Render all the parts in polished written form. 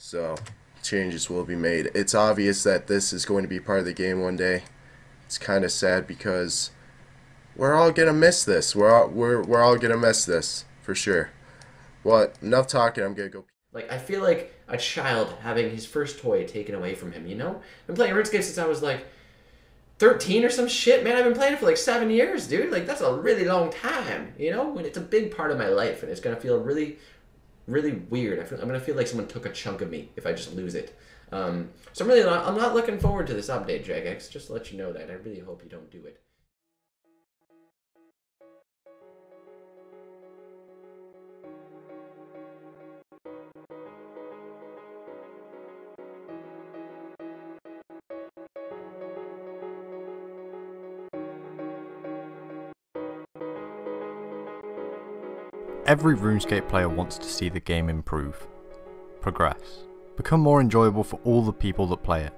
So changes will be made. It's obvious that this is going to be part of the game one day. It's kind of sad because we're all gonna miss this. We're all gonna miss this for sure. Well, enough talking. I'm gonna go. Like, I feel like a child having his first toy taken away from him, you know? I've been playing RuneScape since I was like 13 or some shit, man. I've been playing it for like 7 years, dude. Like, that's a really long time, you know? And it's a big part of my life, and it's gonna feel really, really weird. I'm gonna feel like someone took a chunk of me if I just lose it. So I'm not looking forward to this update, Jagex. Just to let you know that. I really hope you don't do it. Every RuneScape player wants to see the game improve, progress, become more enjoyable for all the people that play it.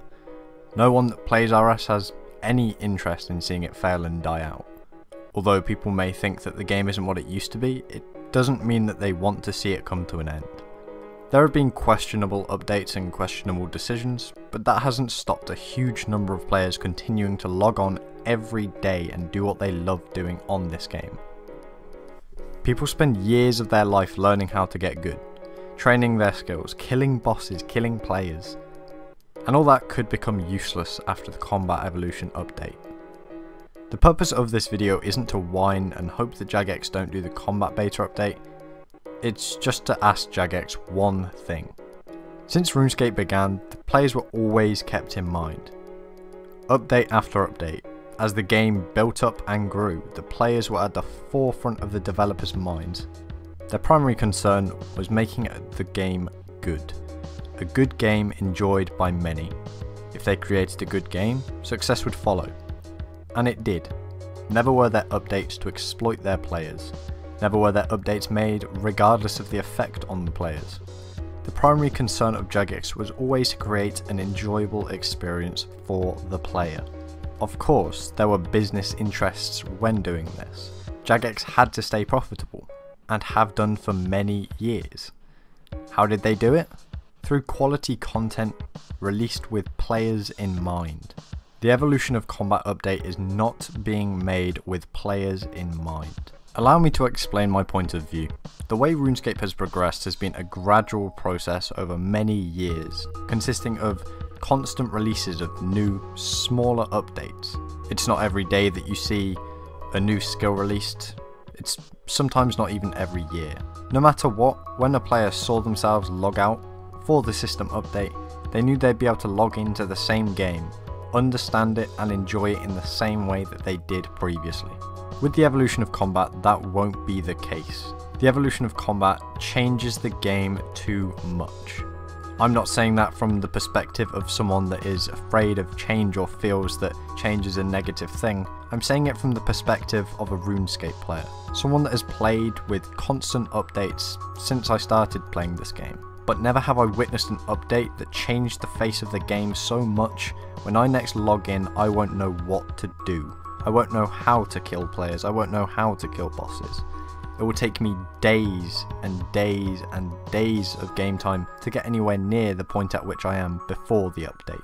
No one that plays RS has any interest in seeing it fail and die out. Although people may think that the game isn't what it used to be, it doesn't mean that they want to see it come to an end. There have been questionable updates and questionable decisions, but that hasn't stopped a huge number of players continuing to log on every day and do what they love doing on this game. People spend years of their life learning how to get good, training their skills, killing bosses, killing players, and all that could become useless after the combat evolution update. The purpose of this video isn't to whine and hope that Jagex don't do the combat beta update, it's just to ask Jagex one thing. Since RuneScape began, the players were always kept in mind. Update after update, as the game built up and grew, the players were at the forefront of the developers' minds. Their primary concern was making the game good. A good game enjoyed by many. If they created a good game, success would follow. And it did. Never were there updates to exploit their players. Never were there updates made regardless of the effect on the players. The primary concern of Jagex was always to create an enjoyable experience for the player. Of course, there were business interests when doing this. Jagex had to stay profitable, and have done for many years. How did they do it? Through quality content released with players in mind. The Evolution of Combat update is not being made with players in mind. Allow me to explain my point of view. The way RuneScape has progressed has been a gradual process over many years, consisting of constant releases of new, smaller updates. It's not every day that you see a new skill released, it's sometimes not even every year. No matter what, when a player saw themselves log out for the system update, they knew they'd be able to log into the same game, understand it and enjoy it in the same way that they did previously. With the Evolution of Combat, that won't be the case. The Evolution of Combat changes the game too much. I'm not saying that from the perspective of someone that is afraid of change or feels that change is a negative thing. I'm saying it from the perspective of a RuneScape player. Someone that has played with constant updates since I started playing this game. But never have I witnessed an update that changed the face of the game so much, when I next log in I won't know what to do. I won't know how to kill players, I won't know how to kill bosses. It will take me days and days and days of game time to get anywhere near the point at which I am before the update.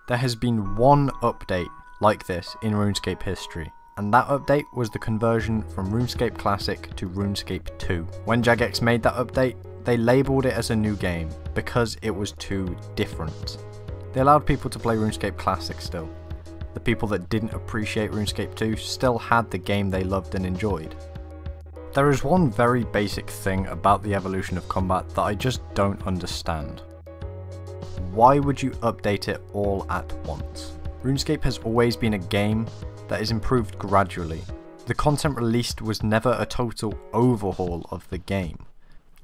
There has been one update like this in RuneScape history, and that update was the conversion from RuneScape Classic to RuneScape 2. When Jagex made that update, they labelled it as a new game because it was too different. They allowed people to play RuneScape Classic still. The people that didn't appreciate RuneScape 2 still had the game they loved and enjoyed. There is one very basic thing about the Evolution of Combat that I just don't understand. Why would you update it all at once? RuneScape has always been a game that is improved gradually. The content released was never a total overhaul of the game.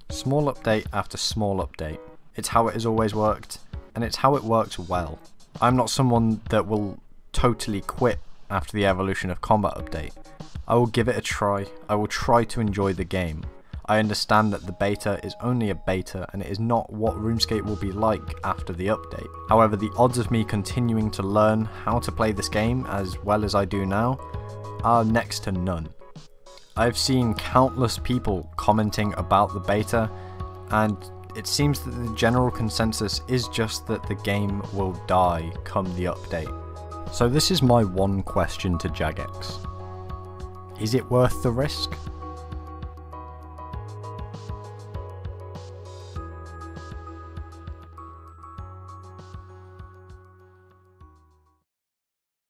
Small update after small update. It's how it has always worked, and it's how it works well. I'm not someone that will totally quit after the Evolution of Combat update. I will give it a try, I will try to enjoy the game. I understand that the beta is only a beta and it is not what RuneScape will be like after the update. However, the odds of me continuing to learn how to play this game as well as I do now are next to none. I've seen countless people commenting about the beta, and it seems that the general consensus is just that the game will die come the update. So this is my one question to Jagex. Is it worth the risk?